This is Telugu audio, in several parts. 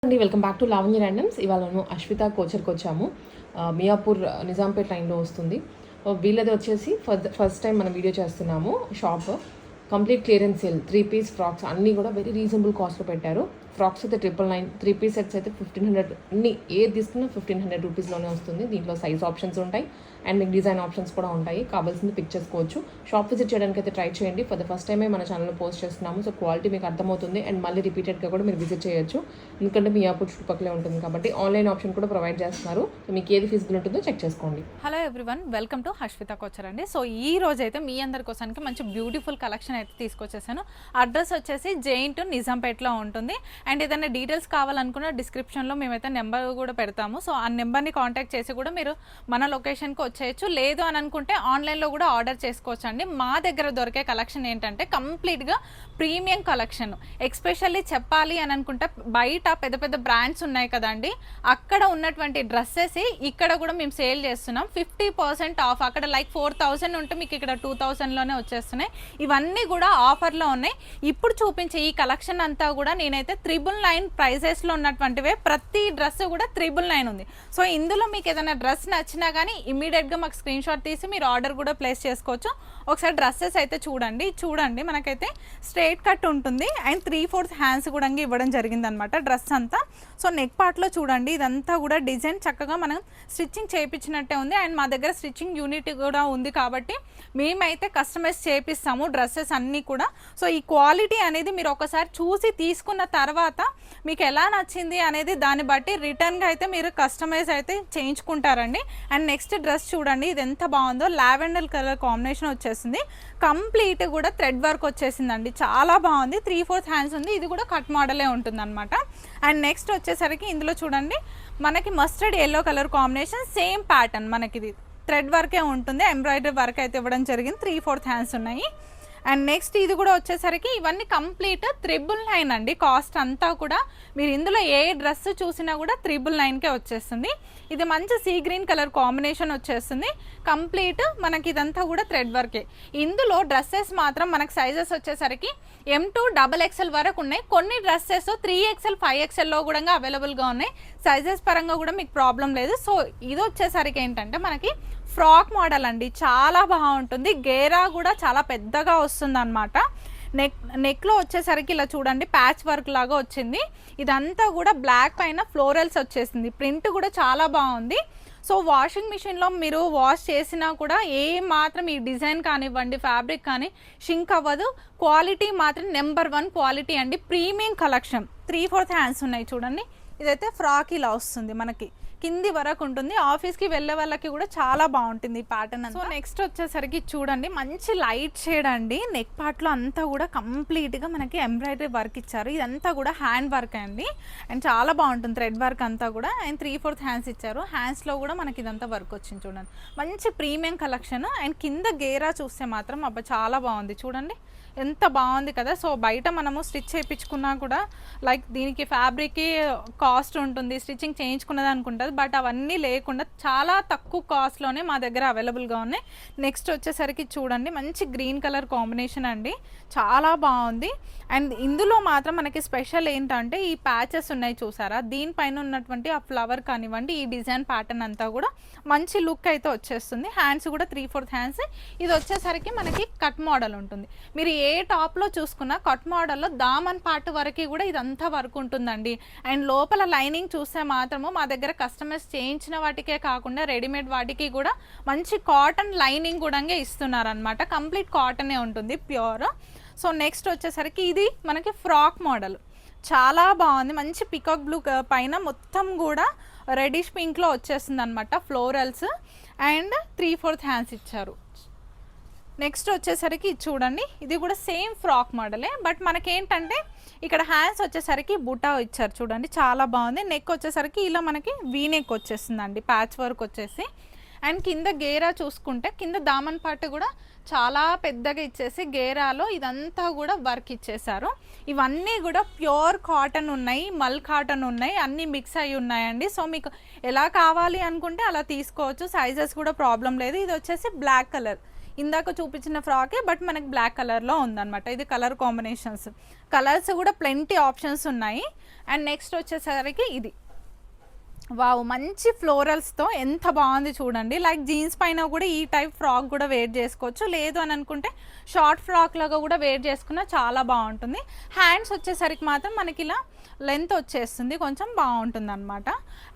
అండి welcome back to Lavanya randoms. ఇవాళ మేము అశ్విత కోచర్కి వచ్చాము. మియాపూర్ నిజాంపేట్ లైన్లో వస్తుంది. వీళ్ళది వచ్చేసి ఫస్ట్ టైం మనం వీడియో చేస్తున్నాము. Shop complete clearance sale, 3-piece frocks అన్నీ కూడా వెరీ రీజనబుల్ కాస్ట్లో పెట్టారు. ఫ్రాక్స్ అయితే 999, 3-piece సెట్స్ అయితే 1500, అన్ని ఏది తీసుకున్నా 1500 రూపీస్లోనే వస్తుంది. దీంట్లో సైజ్ ఆప్షన్స్ ఉంటాయి అండ్ మీకు డిజైన్ ఆప్షన్స్ కూడా ఉంటాయి. కావాల్సింది పిక్ చేసుకోవచ్చు. షాప్ విజిట్ చేయడానికి అయితే ట్రై చేయండి. ఫర్ ద ఫస్ట్ టైమే మన ఛానల్లో పోస్ట్ చేస్తున్నాము. సో క్వాలిటీ మీకు అర్థమవుతుంది అండ్ మళ్ళీ రిపీటెడ్గా కూడా మీరు విజిట్ చేయొచ్చు. ఎందుకంటే మియాపూర్ చుట్టుపక్కలే ఉంటుంది కాబట్టి ఆన్లైన్ ఆప్షన్ కూడా ప్రొవైడ్ చేస్తున్నారు. సో మీకు ఏది ఫీజిబుల్ ఉంటుందో చెక్ చేసుకోండి. Hello everyone, welcome to Ashwitha coacher అండి. సో ఈ రోజు అయితే మీ అందరి కోసానికి మంచి బ్యూటిఫుల్ కలెక్షన్ అయితే తీసుకొచ్చేసాను. అడ్రస్ వచ్చేసి జైన్ టు నిజాంపేట్లో ఉంటుంది. అండ్ ఏదైనా డీటెయిల్స్ కావాలనుకున్న డిస్క్రిప్షన్లో మేమైతే నెంబర్ కూడా పెడతాము. సో ఆ నెంబర్ని కాంటాక్ట్ చేసి కూడా మీరు మన లొకేషన్కి వచ్చేయచ్చు. లేదు అని అనుకుంటే ఆన్లైన్లో కూడా ఆర్డర్ చేసుకోవచ్చు అండి. మా దగ్గర దొరికే కలెక్షన్ ఏంటంటే కంప్లీట్గా ప్రీమియం కలెక్షన్. ఎక్స్పెషల్లీ చెప్పాలి అని అనుకుంటే బయట పెద్ద పెద్ద బ్రాండ్స్ ఉన్నాయి కదండి, అక్కడ ఉన్నటువంటి డ్రెస్సెస్ ఇక్కడ కూడా మేము సేల్ చేస్తున్నాం 50% ఆఫ్. అక్కడ లైక్ 4000 ఉంటే మీకు ఇక్కడ 2000లోనే వచ్చేస్తున్నాయి. ఇవన్నీ కూడా ఆఫర్లో ఉన్నాయి. ఇప్పుడు చూపించే ఈ కలెక్షన్ అంతా కూడా నేనైతే 999 ప్రైజెస్లో ఉన్నటువంటివే. ప్రతి డ్రెస్ కూడా 999 ఉంది. సో ఇందులో మీకు ఏదైనా డ్రెస్ నచ్చినా కానీ ఇమీడియట్గా మాకు స్క్రీన్ షాట్ తీసి మీరు ఆర్డర్ కూడా ప్లేస్ చేసుకోవచ్చు. ఒకసారి డ్రెస్సెస్ అయితే చూడండి మనకైతే స్ట్రైట్ కట్ ఉంటుంది అండ్ 3/4 హ్యాండ్స్ కూడా ఇవ్వడం జరిగింది అనమాట డ్రెస్ అంతా. సో నెక్ పార్ట్లో చూడండి, ఇదంతా కూడా డిజైన్ చక్కగా మనం స్టిచ్చింగ్ చేయించినట్టే ఉంది. అండ్ మా దగ్గర స్టిచ్చింగ్ యూనిట్ కూడా ఉంది కాబట్టి మేమైతే కస్టమైజ్ చేపిస్తాము డ్రెస్సెస్ అన్నీ కూడా. సో ఈ క్వాలిటీ అనేది మీరు ఒకసారి చూసి తీసుకున్న తర్వాత మీకు ఎలా నచ్చింది అనేది దాన్ని బట్టి రిటర్న్గా అయితే మీరు కస్టమైజ్ అయితే చేయించుకుంటారండి. అండ్ నెక్స్ట్ డ్రెస్ చూడండి, ఇది ఎంత బాగుందో, లావెండర్ కలర్ కాంబినేషన్ వచ్చేసింది. కంప్లీట్ కూడా థ్రెడ్ వర్క్ వచ్చేసిందండి, చాలా బాగుంది. 3/4 హ్యాండ్స్ ఉంది. ఇది కూడా కట్ మోడలే ఉంటుంది అనమాట. అండ్ నెక్స్ట్ వచ్చేసరికి ఇందులో చూడండి మనకి mustard yellow colour combination, same pattern మనకి ఇది థ్రెడ్ వర్కే ఉంటుంది. ఎంబ్రాయిడరీ వర్క్ అయితే ఇవ్వడం జరిగింది. 3/4 హ్యాండ్స్ ఉన్నాయి. అండ్ నెక్స్ట్ ఇది కూడా వచ్చేసరికి ఇవన్నీ కంప్లీట్ 999 అండి. కాస్ట్ అంతా కూడా మీరు ఇందులో ఏ డ్రెస్ చూసినా కూడా 999కే వచ్చేస్తుంది. ఇది మంచి సీ గ్రీన్ కలర్ కాంబినేషన్ వచ్చేస్తుంది. కంప్లీట్ మనకి ఇదంతా కూడా థ్రెడ్ వర్కే. ఇందులో డ్రెస్సెస్ మాత్రం మనకి సైజెస్ వచ్చేసరికి M to XXL వరకు ఉన్నాయి. కొన్ని డ్రెస్సెస్ 3XL 5XLలో కూడా అవైలబుల్గా ఉన్నాయి. సైజెస్ పరంగా కూడా మీకు ప్రాబ్లం లేదు. సో ఇది వచ్చేసరికి ఏంటంటే మనకి ఫ్రాక్ మోడల్ అండి, చాలా బాగుంటుంది. గేరా కూడా చాలా పెద్దగా వస్తుంది అనమాట. నెక్లో వచ్చేసరికి ఇలా చూడండి ప్యాచ్ వర్క్ లాగా వచ్చింది. ఇదంతా కూడా బ్లాక్ పైన ఫ్లోరల్స్ వచ్చేసింది. ప్రింట్ కూడా చాలా బాగుంది. సో వాషింగ్ మిషన్లో మీరు వాష్ చేసినా కూడా ఏ మాత్రం ఈ డిజైన్ కానివ్వండి, ఫ్యాబ్రిక్ కానీ షింక్ అవ్వదు. క్వాలిటీ మాత్రం నెంబర్ 1 క్వాలిటీ అండి. Premium collection. 3/4 హ్యాండ్స్ ఉన్నాయి చూడండి. ఇదైతే ఫ్రాక్ ఇలా వస్తుంది, మనకి కింది వరకు ఉంటుంది. ఆఫీస్కి వెళ్ళే వాళ్ళకి కూడా చాలా బాగుంటుంది ఈ ప్యాటర్న్. సో నెక్స్ట్ వచ్చేసరికి చూడండి మంచి లైట్ షేడ్ అండి. నెక్ పార్ట్లో అంతా కూడా కంప్లీట్గా మనకి ఎంబ్రాయిడరీ వర్క్ ఇచ్చారు. ఇదంతా కూడా హ్యాండ్ వర్క్ అండి అండ్ చాలా బాగుంటుంది థ్రెడ్ వర్క్ అంతా కూడా. అండ్ 3/4 హ్యాండ్స్ ఇచ్చారు. హ్యాండ్స్లో కూడా మనకి ఇదంతా వర్క్ వచ్చింది చూడండి. మంచి ప్రీమియం కలెక్షన్. అండ్ కింద గేరా చూస్తే మాత్రం అబ్బా చాలా బాగుంది చూడండి, ఎంత బాగుంది కదా. సో బయట మనము స్టిచ్ చేయించుకున్నా కూడా లైక్ దీనికి ఫ్యాబ్రిక్కి కాస్ట్ ఉంటుంది, స్టిచ్చింగ్ చేయించుకున్నది అనుకుంటుంది. బట్ అవన్నీ లేకుండా చాలా తక్కువ కాస్ట్లోనే మా దగ్గర అవైలబుల్గా ఉన్నాయి. నెక్స్ట్ వచ్చేసరికి చూడండి మంచి గ్రీన్ కలర్ కాంబినేషన్ అండి, చాలా బాగుంది. అండ్ ఇందులో మాత్రం మనకి స్పెషల్ ఏంటంటే ఈ ప్యాచెస్ ఉన్నాయి చూసారా, దీనిపైన ఉన్నటువంటి ఆ ఫ్లవర్ కానివ్వండి, ఈ డిజైన్ ప్యాటర్న్ అంతా కూడా మంచి లుక్ అయితే వచ్చేస్తుంది. హ్యాండ్స్ కూడా 3/4 హ్యాండ్స్. ఇది వచ్చేసరికి మనకి కట్ మోడల్ ఉంటుంది. మీరు ఏ టాప్లో చూసుకున్నా కట్ మోడల్లో దామన్ పార్ట్ వరకు కూడా ఇదంతా వర్క్ ఉంటుందండి. అండ్ లోపల లైనింగ్ చూస్తే మాత్రము మా దగ్గర కస్టమైజ్ చేయించిన వాటికే కాకుండా రెడీమేడ్ వాటికి కూడా మంచి కాటన్ లైనింగ్ కూడా ఇస్తున్నారనమాట. కంప్లీట్ కాటనే ఉంటుంది, ప్యూర్. సో నెక్స్ట్ వచ్చేసరికి ఇది మనకి ఫ్రాక్ మోడల్, చాలా బాగుంది. మంచి పికాక్ బ్లూ పైన మొత్తం కూడా రెడిష్ పింక్లో వచ్చేస్తుంది అనమాట ఫ్లోరల్స్. అండ్ 3/4 హ్యాండ్స్ ఇచ్చారు. నెక్స్ట్ వచ్చేసరికి చూడండి, ఇది కూడా సేమ్ ఫ్రాక్ మోడలే. బట్ మనకేంటంటే ఇక్కడ హ్యాండ్స్ వచ్చేసరికి బుటా ఇచ్చారు చూడండి, చాలా బాగుంది. నెక్ వచ్చేసరికి ఇలా మనకి వీ నెక్ వచ్చేసిందండి, ప్యాచ్ వర్క్ వచ్చేసి. అండ్ కింద గేరా చూసుకుంటే కింద దామన్ పార్ట్ కూడా చాలా పెద్దగా ఇచ్చేసి గేరాలో ఇదంతా కూడా వర్క్ ఇచ్చేసారు. ఇవన్నీ కూడా ప్యూర్ కాటన్ ఉన్నాయి, మల్ కాటన్ ఉన్నాయి, అన్నీ మిక్స్ అయ్యి ఉన్నాయండి. సో మీకు ఎలా కావాలి అనుకుంటే అలా తీసుకోవచ్చు. సైజెస్ కూడా ప్రాబ్లం లేదు. ఇది వచ్చేసి బ్లాక్ కలర్, ఇందాక చూపించిన ఫ్రాకే బట్ మనకి బ్లాక్ కలర్లో ఉందన్నమాట. ఇది కలర్ కాంబినేషన్స్, కలర్స్ కూడా ప్లెంటీ ఆప్షన్స్ ఉన్నాయి. అండ్ నెక్స్ట్ వచ్చేసరికి ఇది వావ్, మంచి ఫ్లోరల్స్తో ఎంత బాగుంది చూడండి. లైక్ జీన్స్ పైన కూడా ఈ టైప్ ఫ్రాక్ కూడా వేర్ చేసుకోవచ్చు, లేదు అని అనుకుంటే షార్ట్ ఫ్రాక్ లాగా కూడా వేర్ చేసుకున్నా చాలా బాగుంటుంది. హ్యాండ్స్ వచ్చేసరికి మాత్రం మనకి ఇలా లెంత్ వచ్చేస్తుంది, కొంచెం బాగుంటుంది అనమాట.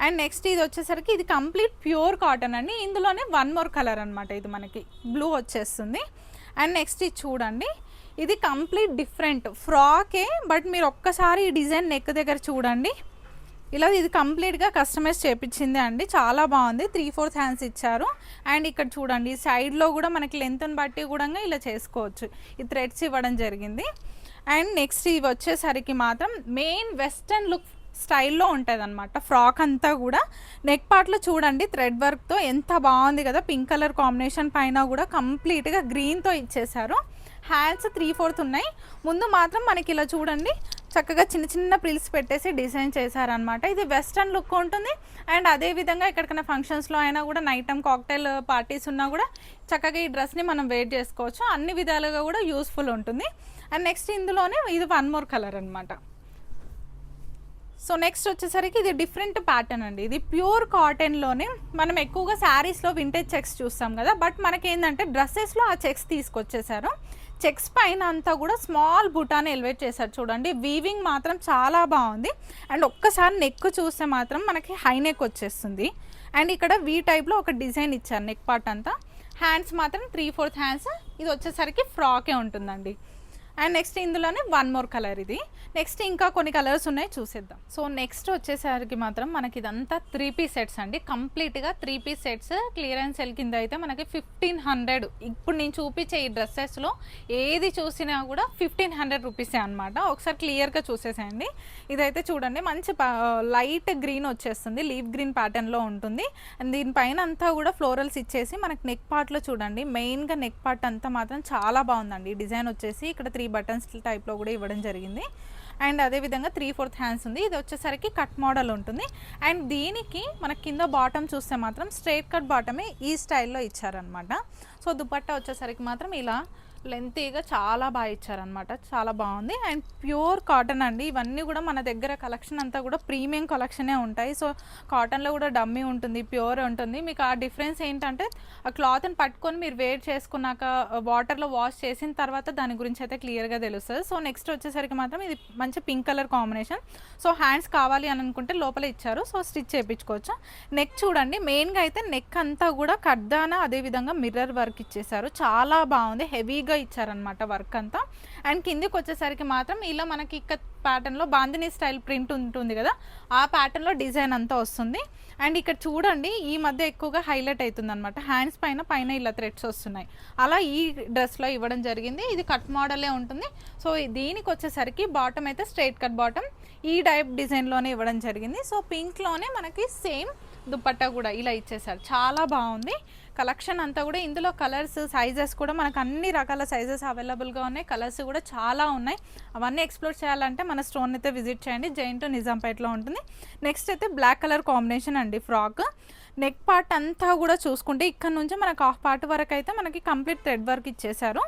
అండ్ నెక్స్ట్ ఇది వచ్చేసరికి ఇది కంప్లీట్ ప్యూర్ కాటన్ అండి. ఇందులోనే వన్ మోర్ కలర్ అనమాట, ఇది మనకి బ్లూ వచ్చేస్తుంది. అండ్ నెక్స్ట్ ఇది చూడండి, ఇది కంప్లీట్ డిఫరెంట్ ఫ్రాకే, బట్ మీరు ఒక్కసారి ఈ డిజైన్ నెక్ దగ్గర చూడండి, ఇలా ఇది కంప్లీట్గా కస్టమైజ్ చేయించింది అండి, చాలా బాగుంది. 3/4 హ్యాండ్స్ ఇచ్చారు. అండ్ ఇక్కడ చూడండి సైడ్లో కూడా మనకి లెంత్ని బట్టి కూడా ఇలా చేసుకోవచ్చు, ఈ థ్రెడ్స్ ఇవ్వడం జరిగింది. అండ్ నెక్స్ట్ ఇవి వచ్చేసరికి మాత్రం మెయిన్ వెస్టర్న్ లుక్ స్టైల్లో ఉంటుంది అనమాట. ఫ్రాక్ అంతా కూడా నెక్ పార్ట్లో చూడండి థ్రెడ్ వర్క్తో ఎంత బాగుంది కదా, పింక్ కలర్ కాంబినేషన్ పైన కూడా కంప్లీట్గా గ్రీన్తో ఇచ్చేసారు. హ్యాండ్స్ 3/4 ఉన్నాయి. ముందు మాత్రం మనకి ఇలా చూడండి చక్కగా చిన్న చిన్న ప్రిల్స్ పెట్టేసి డిజైన్ చేశారనమాట. ఇది వెస్ట్రన్ లుక్ ఉంటుంది. అండ్ అదేవిధంగా ఎక్కడికైనా ఫంక్షన్స్లో అయినా కూడా నైట్ టైం కాక్టైల్ పార్టీస్ ఉన్నా కూడా చక్కగా ఈ డ్రెస్ని మనం వేర్ చేసుకోవచ్చు, అన్ని విధాలుగా కూడా యూస్ఫుల్ ఉంటుంది. అండ్ నెక్స్ట్ ఇందులోనే ఇది వన్ మోర్ కలర్ అనమాట. సో నెక్స్ట్ వచ్చేసరికి ఇది డిఫరెంట్ ప్యాటర్న్ అండి. ఇది ప్యూర్ కాటన్లోనే మనం ఎక్కువగా శారీస్లో వింటేజ్ చెక్స్ చూస్తాం కదా, బట్ మనకేంటంటే డ్రెస్సెస్లో ఆ చెక్స్ తీసుకొచ్చేసారు. చెక్స్ పైన అంతా కూడా స్మాల్ బుటాని ఎలివేట్ చేశారు చూడండి. వీవింగ్ మాత్రం చాలా బాగుంది. అండ్ ఒక్కసారి నెక్ చూస్తే మాత్రం మనకి హై నెక్ వచ్చేస్తుంది. అండ్ ఇక్కడ వీ టైప్లో ఒక డిజైన్ ఇచ్చారు నెక్ పార్ట్ అంతా. హ్యాండ్స్ మాత్రం 3/4 హ్యాండ్స్, ఇది వచ్చేసరికి ఫ్రాకే ఉంటుందండి. అండ్ నెక్స్ట్ ఇందులోనే వన్ మోర్ కలర్. ఇది నెక్స్ట్ ఇంకా కొన్ని కలర్స్ ఉన్నాయి, చూసేద్దాం. సో నెక్స్ట్ వచ్చేసరికి మాత్రం మనకి ఇదంతా 3 పీస్ సెట్స్ అండి. కంప్లీట్గా 3 పీస్ సెట్స్ క్లియరెన్స్ సెల్ కింద అయితే మనకి 1500. ఇప్పుడు నేను చూపించే ఈ డ్రెస్సెస్లో ఏది చూసినా కూడా 1500 రూపీసే అనమాట. ఒకసారి క్లియర్గా చూసేసేయండి. ఇదైతే చూడండి మంచి లైట్ గ్రీన్ వచ్చేస్తుంది, లీవ్ గ్రీన్ ప్యాటర్న్లో ఉంటుంది. అండ్ దీనిపైన అంతా కూడా ఫ్లోరల్స్ ఇచ్చేసి మనకి నెక్ పార్ట్లో చూడండి, మెయిన్గా నెక్ పార్ట్ అంతా మాత్రం చాలా బాగుందండి. డిజైన్ వచ్చేసి ఇక్కడ 3 బటన్స్ టైప్లో కూడా ఇవ్వడం జరిగింది. అండ్ అదేవిధంగా 3/4 హ్యాండ్స్ ఉంది. ఇది వచ్చేసరికి కట్ మోడల్ ఉంటుంది. అండ్ దీనికి మన కింద బాటమ్ చూస్తే మాత్రం స్ట్రైట్ కట్ బాటమే ఈ స్టైల్లో ఇచ్చారనమాట. సో దుపట్టా వచ్చేసరికి మాత్రం ఇలా లెంతీగా చాలా బాగా ఇచ్చారనమాట, చాలా బాగుంది. అండ్ ప్యూర్ కాటన్ అండి. ఇవన్నీ కూడా మన దగ్గర కలెక్షన్ అంతా కూడా ప్రీమియం కలెక్షనే ఉంటాయి. సో కాటన్లో కూడా డమ్మీ ఉంటుంది, ప్యూర్ ఉంటుంది. మీకు ఆ డిఫరెన్స్ ఏంటంటే ఆ క్లాత్ని పట్టుకొని మీరు వేర్ చేసుకున్నాక వాటర్లో వాష్ చేసిన తర్వాత దాని గురించి అయితే క్లియర్గా తెలుస్తుంది. సో నెక్స్ట్ వచ్చేసరికి మాత్రం ఇది మంచి pink colour combination. So hands కావాలి అని అనుకుంటే లోపల ఇచ్చారు, సో స్టిచ్ చేయించుకోవచ్చు. నెక్ చూడండి, మెయిన్గా అయితే నెక్ అంతా కూడా కడ్దానా అదేవిధంగా మిర్రర్ వర్క్ ఇచ్చేసారు, చాలా బాగుంది. హెవీగా ఇచ్చారనమాట వర్క్ అంతా. అండ్ కిందికి వచ్చేసరికి మాత్రం ఇలా మనకి ఇక్కడ ప్యాటర్న్లో బాందినీ స్టైల్ ప్రింట్ ఉంటుంది కదా, ఆ ప్యాటర్న్లో డిజైన్ అంతా వస్తుంది. అండ్ ఇక్కడ చూడండి ఈ మధ్య ఎక్కువగా హైలైట్ అవుతుంది అనమాట. హ్యాండ్స్ పైన ఇలా థ్రెడ్స్ వస్తున్నాయి, అలా ఈ డ్రెస్లో ఇవ్వడం జరిగింది. ఇది కట్ మోడలే ఉంటుంది. సో దీనికి వచ్చేసరికి బాటమ్ అయితే స్ట్రైట్ కట్ బాటమ్ ఈ టైప్ డిజైన్లోనే ఇవ్వడం జరిగింది. సో పింక్లోనే మనకి సేమ్ దుపట్టా కూడా ఇలా ఇచ్చేసారు, చాలా బాగుంది. కలెక్షన్ అంతా కూడా ఇందులో కలర్స్ సైజెస్ కూడా మనకు అన్ని రకాల సైజెస్ అవైలబుల్గా ఉన్నాయి. కలర్స్ కూడా చాలా ఉన్నాయి. అవన్నీ ఎక్స్ప్లోర్ చేయాలంటే మన స్టోన్ అయితే విజిట్ చేయండి. జైంట్ నిజాంపేటలో ఉంటుంది. నెక్స్ట్ అయితే బ్లాక్ కలర్ కాంబినేషన్ అండి ఫ్రాక్. నెక్ పార్ట్ అంతా కూడా చూసుకుంటే ఇక్కడ నుంచి మనకు హాఫ్ పార్ట్ వరకు అయితే మనకి కంప్లీట్ థ్రెడ్ వర్క్ ఇచ్చేసారు.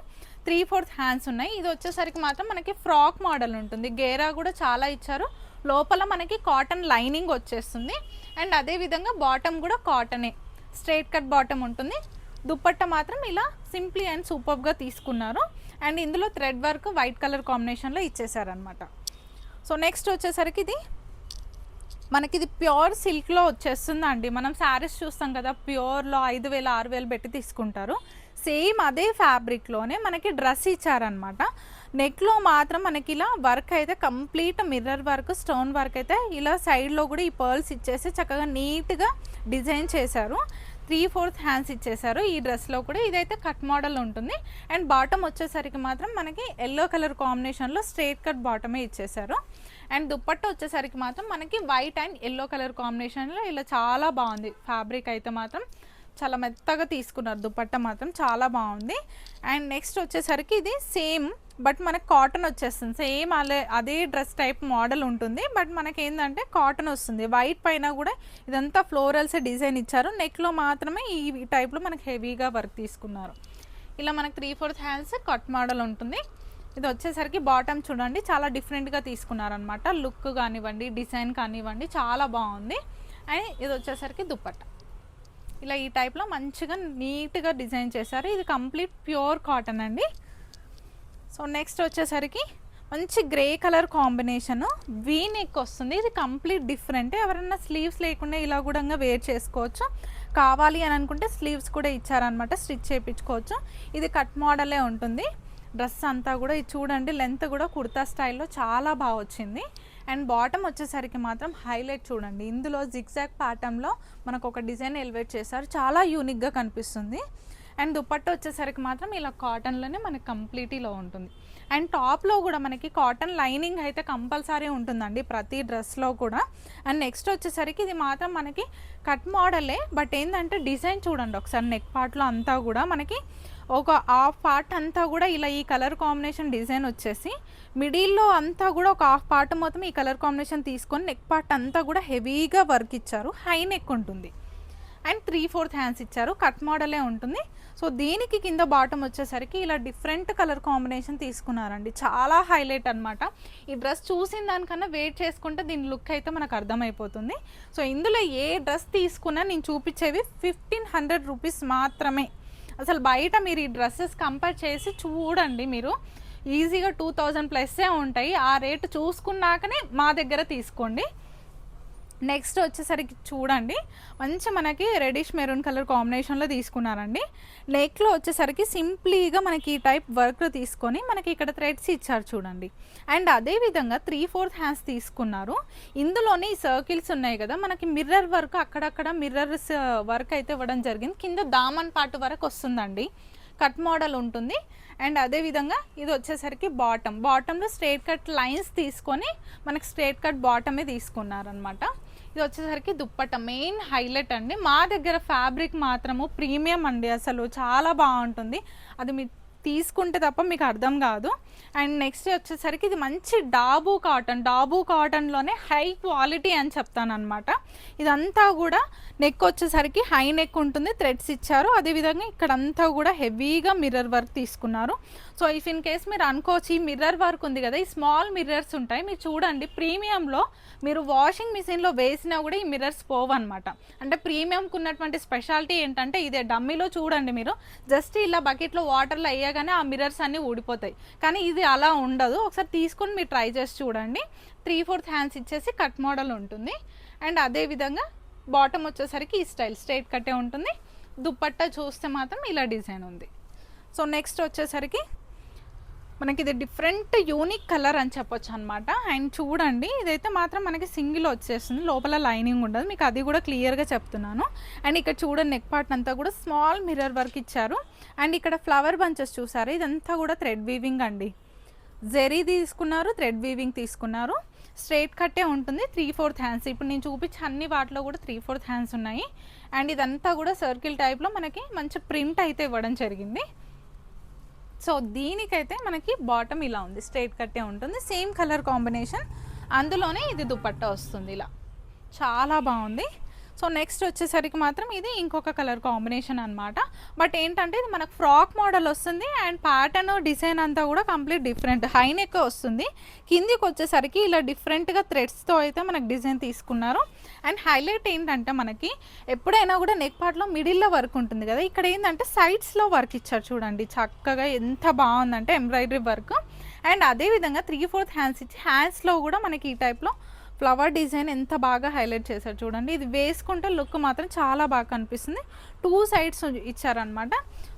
3/4 హ్యాండ్స్ ఉన్నాయి. ఇది వచ్చేసరికి మాత్రం మనకి ఫ్రాక్ మోడల్ ఉంటుంది. గేరా కూడా చాలా ఇచ్చారు. లోపల మనకి కాటన్ లైనింగ్ వచ్చేస్తుంది. అండ్ అదేవిధంగా బాటమ్ కూడా కాటనే, స్ట్రైట్ కట్ బాటమ్ ఉంటుంది. దుపట్టా మాత్రం ఇలా సింప్లీ అండ్ సూపర్గా తీసుకున్నారు. అండ్ ఇందులో థ్రెడ్ వర్క్ వైట్ కలర్ కాంబినేషన్లో ఇచ్చేసారనమాట. సో నెక్స్ట్ వచ్చేసరికి ఇది ప్యూర్ సిల్క్లో వచ్చేస్తుంది అండి. మనం శారీస్ చూస్తాం కదా, ప్యూర్లో 5,000 6,000 పెట్టి తీసుకుంటారు. సేమ్ అదే ఫ్యాబ్రిక్లోనే మనకి డ్రెస్ ఇచ్చారనమాట. నెక్లో మాత్రం మనకి ఇలా వర్క్ అయితే complete mirror work, stone work అయితే ఇలా సైడ్లో కూడా ఈ పర్ల్స్ ఇచ్చేసి చక్కగా నీట్గా డిజైన్ చేశారు. 3/4 హ్యాండ్స్ ఇచ్చేసారు ఈ డ్రెస్లో కూడా. ఇదైతే కట్ మోడల్ ఉంటుంది. అండ్ బాటమ్ వచ్చేసరికి మాత్రం మనకి ఎల్లో కలర్ కాంబినేషన్లో స్ట్రైట్ కట్ బాటమే ఇచ్చేసారు. అండ్ దుపట్టా వచ్చేసరికి మాత్రం మనకి వైట్ అండ్ ఎల్లో కలర్ కాంబినేషన్లో ఇలా చాలా బాగుంది. ఫ్యాబ్రిక్ అయితే మాత్రం చాలా మెత్తగా తీసుకున్నారు. దుపట్టా మాత్రం చాలా బాగుంది. అండ్ నెక్స్ట్ వచ్చేసరికి ఇది సేమ్ బట్ మనకి కాటన్ వచ్చేస్తుంది. సేమ్ అదే డ్రెస్ టైప్ మోడల్ ఉంటుంది, బట్ మనకి ఏంటంటే కాటన్ వస్తుంది. వైట్ పైన కూడా ఇదంతా ఫ్లోరల్స్ డిజైన్ ఇచ్చారు. నెక్లో మాత్రమే ఈ టైప్లో మనకి హెవీగా వర్క్ తీసుకున్నారు. ఇలా మనకి 3/4 హ్యాండ్స్ కట్ మోడల్ ఉంటుంది. ఇది వచ్చేసరికి బాటమ్ చూడండి చాలా డిఫరెంట్గా తీసుకున్నారనమాట. లుక్ కానివ్వండి, డిజైన్ కానివ్వండి చాలా బాగుంది. అండ్ ఇది వచ్చేసరికి దుపట్టా ఇలా ఈ టైప్లో మంచిగా నీట్గా డిజైన్ చేశారు. ఇది కంప్లీట్ ప్యూర్ కాటన్ అండి. సో నెక్స్ట్ వచ్చేసరికి మంచి grey colour combination V neck వస్తుంది. ఇది కంప్లీట్ డిఫరెంట్. ఎవరైనా స్లీవ్స్ లేకుండా ఇలా కూడా వేర్ చేసుకోవచ్చు. కావాలి అని అనుకుంటే స్లీవ్స్ కూడా ఇచ్చారనమాట, స్టిచ్ చేయించుకోవచ్చు. ఇది కట్ మోడలే ఉంటుంది. డ్రెస్ అంతా కూడా ఇది చూడండి, లెంత్ కూడా కుర్తా స్టైల్లో చాలా బాగా వచ్చింది. అండ్ బాటమ్ వచ్చేసరికి మాత్రం హైలైట్ చూడండి, ఇందులో జిగ్జాగ్ ప్యాటర్న్లో మనకు ఒక డిజైన్ ఎలివేట్ చేశారు, చాలా యూనిక్గా కనిపిస్తుంది. అండ్ దుపట్టా వచ్చేసరికి మాత్రం ఇలా కాటన్లోనే మనకి కంప్లీట్ ఇలా ఉంటుంది. అండ్ టాప్లో కూడా మనకి కాటన్ లైనింగ్ అయితే కంపల్సరీ ఉంటుందండి ప్రతి డ్రెస్లో కూడా. అండ్ నెక్స్ట్ వచ్చేసరికి ఇది మాత్రం మనకి కట్ మోడలే, బట్ ఏంటంటే డిజైన్ చూడండి ఒకసారి, నెక్ పార్ట్లో అంతా కూడా మనకి ఒక హాఫ్ పార్ట్ అంతా కూడా ఇలా ఈ కలర్ కాంబినేషన్ డిజైన్ వచ్చేసి మిడిల్లో అంతా కూడా ఒక హాఫ్ పార్ట్ మొత్తం ఈ కలర్ కాంబినేషన్ తీసుకొని నెక్ పార్ట్ అంతా కూడా హెవీగా వర్క్ ఇచ్చారు. హై నెక్ ఉంటుంది అండ్ 3/4 హ్యాండ్స్ ఇచ్చారు. కట్ మోడలే ఉంటుంది. సో దీనికి కింద బాటమ్ వచ్చేసరికి ఇలా డిఫరెంట్ కలర్ కాంబినేషన్ తీసుకున్నారండి, చాలా హైలైట్ అనమాట. ఈ డ్రెస్ చూసిన దానికన్నా వెయిట్ చేసుకుంటే దీని లుక్ అయితే మనకు అర్థమైపోతుంది. సో ఇందులో ఏ డ్రెస్ తీసుకున్నా నేను చూపించేవి 1500 రూపీస్ మాత్రమే. అసలు బయట మీరు ఈ డ్రెస్సెస్ కంపేర్ చేసి చూడండి, మీరు ఈజీగా 2000+ ఉంటాయి. ఆ రేటు చూసుకున్నాకనే మా దగ్గర తీసుకోండి. నెక్స్ట్ వచ్చేసరికి చూడండి, మంచి మనకి రెడిష్ మెరూన్ కలర్ కాంబినేషన్లో తీసుకున్నారండి. నెక్లో వచ్చేసరికి సింప్లీగా మనకి ఈ టైప్ వర్క్ తీసుకొని మనకి ఇక్కడ థ్రెడ్స్ ఇచ్చారు చూడండి. అండ్ అదేవిధంగా 3/4 హ్యాండ్స్ తీసుకున్నారు. ఇందులోనే ఈ సర్కిల్స్ ఉన్నాయి కదా, మనకి మిర్రర్ వర్క్ అక్కడక్కడ మిర్రర్స్ వర్క్ అయితే ఇవ్వడం జరిగింది. కింద దామన్ పార్ట్ వరకు వస్తుందండి, కట్ మోడల్ ఉంటుంది. అండ్ అదేవిధంగా ఇది వచ్చేసరికి బాటంలో స్ట్రైట్ కట్ లైన్స్ తీసుకొని మనకి స్ట్రైట్ కట్ బాటమే తీసుకున్నారనమాట. ఇది వచ్చేసరికి దుప్పట్ట మెయిన్ హైలైట్ అండి. మా దగ్గర ఫ్యాబ్రిక్ మాత్రము ప్రీమియం అండి, అసలు చాలా బాగుంటుంది. అది మీరు తీసుకుంటే తప్ప మీకు అర్థం కాదు. అండ్ నెక్స్ట్ వచ్చేసరికి ఇది మంచి డాబూ కాటన్లోనే హై క్వాలిటీ అని చెప్తాను అనమాట. ఇదంతా కూడా నెక్ వచ్చేసరికి హై నెక్ ఉంటుంది, థ్రెడ్స్ ఇచ్చారు. అదేవిధంగా ఇక్కడంతా కూడా హెవీగా మిర్రర్ వర్క్ తీసుకున్నారు. సో ఇఫ్ ఇన్ కేస్ మీరు అనుకోవచ్చు, ఈ మిర్రర్ వర్క్ ఉంది కదా, ఈ స్మాల్ మిర్రర్స్ ఉంటాయి, మీరు చూడండి ప్రీమియంలో మీరు వాషింగ్ మిషన్లో వేసినా కూడా ఈ మిర్రర్స్ పోవు అనమాట. అంటే ప్రీమియంకు ఉన్నటువంటి స్పెషాలిటీ ఏంటంటే ఇదే. డమ్మీలో చూడండి మీరు జస్ట్ ఇలా బకెట్లో వాటర్లో అయ్యాగానే ఆ మిర్రర్స్ అన్నీ ఊడిపోతాయి, కానీ ఇది అలా ఉండదు. ఒకసారి తీసుకొని మీరు ట్రై చేసి చూడండి. 3/4 హ్యాండ్స్ ఇచ్చేసి కట్ మోడల్ ఉంటుంది. అండ్ అదేవిధంగా బాటమ్ వచ్చేసరికి ఈ స్టైల్ స్ట్రైట్ కట్టే ఉంటుంది. దుప్పట్టా చూస్తే మాత్రం ఇలా డిజైన్ ఉంది. సో నెక్స్ట్ వచ్చేసరికి మనకి ఇది డిఫరెంట్ యూనిక్ కలర్ అని చెప్పొచ్చు అనమాట. అండ్ చూడండి, ఇదైతే మాత్రం మనకి సింగిల్ వచ్చేస్తుంది, లోపల లైనింగ్ ఉండదు, మీకు అది కూడా క్లియర్గా చెప్తున్నాను. అండ్ ఇక్కడ చూడండి నెక్ పార్ట్ అంతా కూడా స్మాల్ మిర్రర్ వర్క్ ఇచ్చారు. అండ్ ఇక్కడ ఫ్లవర్ బంచెస్ చూసారు, ఇదంతా కూడా థ్రెడ్ వీవింగ్ అండి. జెరీ తీసుకున్నారు, థ్రెడ్ వీవింగ్ తీసుకున్నారు. స్ట్రైట్ కట్టే ఉంటుంది. 3/4 హ్యాండ్స్, ఇప్పుడు నేను చూపించే అన్ని వాటిలో కూడా 3/4 హ్యాండ్స్ ఉన్నాయి. అండ్ ఇదంతా కూడా సర్కిల్ టైప్లో మనకి మంచి ప్రింట్ అయితే ఇవ్వడం జరిగింది. సో దీనికైతే మనకి బాటమ్ ఇలా ఉంది, స్ట్రైట్ కట్టే ఉంటుంది, సేమ్ కలర్ కాంబినేషన్. అందులోనే ఇది దుపట్టా వస్తుంది, ఇలా చాలా బాగుంది. సో నెక్స్ట్ వచ్చేసరికి మాత్రం ఇది ఇంకొక కలర్ కాంబినేషన్ అనమాట. బట్ ఏంటంటే ఇది మనకు ఫ్రాక్ మోడల్ వస్తుంది. అండ్ ప్యాటర్న్ డిజైన్ అంతా కూడా కంప్లీట్ డిఫరెంట్, హై నెక్ వస్తుంది. కిందికి వచ్చేసరికి ఇలా డిఫరెంట్గా థ్రెడ్స్తో అయితే మనకు డిజైన్ తీసుకున్నారు. అండ్ హైలైట్ ఏంటంటే మనకి ఎప్పుడైనా కూడా నెక్ పార్ట్లో మిడిల్లో వర్క్ ఉంటుంది కదా, ఇక్కడ ఏంటంటే సైడ్స్లో వర్క్ ఇచ్చారు చూడండి, చక్కగా ఎంత బాగుందంటే ఎంబ్రాయిడరీ వర్క్. అండ్ అదేవిధంగా 3/4 హ్యాండ్స్ ఇచ్చి హ్యాండ్స్లో కూడా మనకి ఈ టైప్లో ఫ్లవర్ డిజైన్ ఎంత బాగా హైలైట్ చేశారు చూడండి. ఇది వేసుకుంటే లుక్ మాత్రం చాలా బాగా కనిపిస్తుంది. 2 సైడ్స్ ఇచ్చారనమాట.